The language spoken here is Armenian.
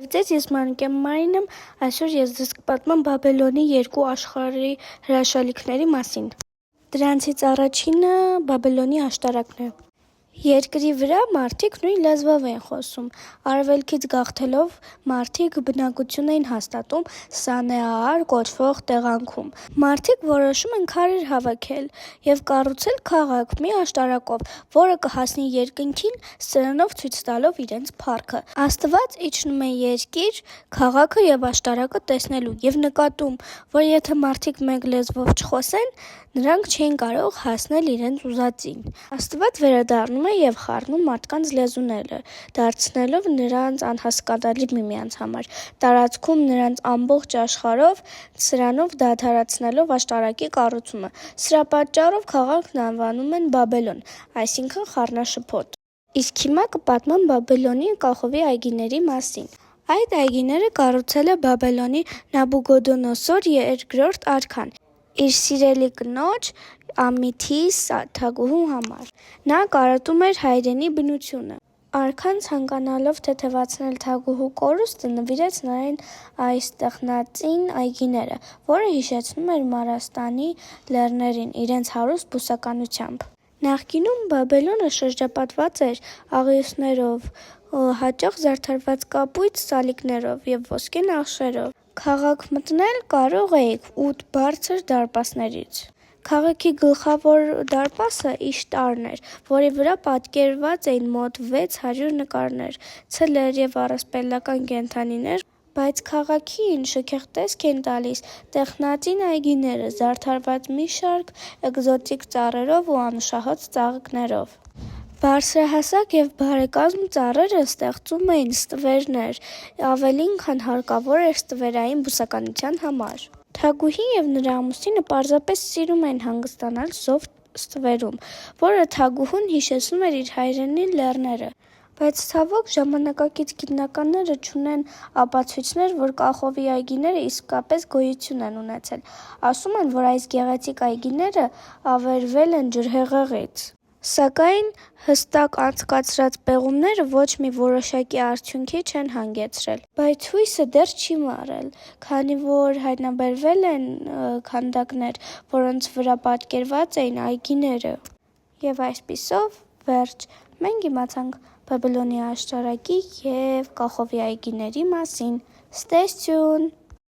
Ձեզ ես Մանուկ եմ Մարինեմ, այսօր ես ձեզ կպատմեմ Բաբելոնի երկու աշխարհի հրաշալիքների մասին։ Դրանցից առաջինը Բաբելոնի աշտարակն է։ Երկրի վրա մարդիկ նույն լեզվով էին խոսում։ Արևելքից գաղթելով մարդիկ բնակություն էին հաստատում Սանեար կոչվող տեղանքում։ Մարդիկ որոշում են քարեր հավաքել և կառուցել քաղաք մի աշտարակով, որը կհասնի երկնքին, սրանով ցույց տալով իրենց փառքը։ Աստված իջնում է երկիր, քաղաքը և աշտարակը տեսնելու և նկատում, որ եթե մարդիկ մեկ լեզվով չխոսեն, նրանք չէին կարող հասնել իրենց ուզածին։ Աստված վերադառնում է և խառնում մարդկանց լեզուները, դարձնելով նրանց անհասկանալի միմյանց համար, տարածքում նրանց ամբողջ աշխարհով, սրանով դադարեցնելով աշտարակի կառուցումը։ Սրա պատճառով քաղաքն անվանում են Բաբելոն, այսինքն՝ խառնաշփոթ։ Իսկ հիմա կպատմեմ Բաբելոնի կախովի այգիների մասին։ Այդ այգիները կառուցել է Բաբելոնի Նաբուգոդոնոսոր II արքան, իր սիրելի կնոջ Ամիթիս թագուհու համար։ Նա կարոտում էր հայրենի բնությունը։ Արքան, ցանկանալով թեթևացնել թագուհու կորուստը, նվիրեց նրան այս տխնածին այգիները, որը հիշեցնում էր Մարաստանի լեռներին իրենց հարուստ բուսականությամբ։ Նախկինում Բաբելոնը շրջապատված էր աղյուսներով, հաճախ զարդարված կապույտ սալիկներով և ոսկե նախշերով։ Քաղաք մտնել կարող էիք 8 բարձր դարպասներից։ Քաղաքի գլխավոր դարպասը Իշտարն էր, որի վրա պատկերված էին մոտ 600 նկարներ, ցլեր և առասպելական կենդանիներ, բայց քաղաքին շքեղ տեսք էին տալիս տեխնատին այգիները՝ զարդարված մի շարք էկզոտիկ ծառերով ու անուշահոտ ծաղիկներով։ Բարձրահասակ և բարեկազմ ծառերը ստեղծում էին ստվերներ, ավելին, քան հարկավոր էր ստվերային բուսականության համար։ Թագուհին և նրա ամուսինը պարզապես սիրում էին հանգստանալ զով ստվերում, որը թագուհուն հիշեցնում էր իր հայրենի լեռները։ Բայց ցավոք, ժամանակակից գիտնականները չունեն ապացույցներ, որ կախովի այգիները իսկապես գոյություն են ունեցել։ Ասում են, որ այս գեղեցիկ այգիները ավերվել են ջրհեղեղից։ Սակայն հստակ անցկացրած պեղումները ոչ մի որոշակի արդյունքի չեն հանգեցրել։ Բայց հույսը դեռ չի մեռել, քանի որ հայտնաբերվել են քանդակներ, որոնց վրա պատկերված էին այգիները։ Եվ այսպիսով, վերջ, մենք իմացանք Բաբելոնի աշտարակի և կախովի այգիների մասին։ Stay tuned!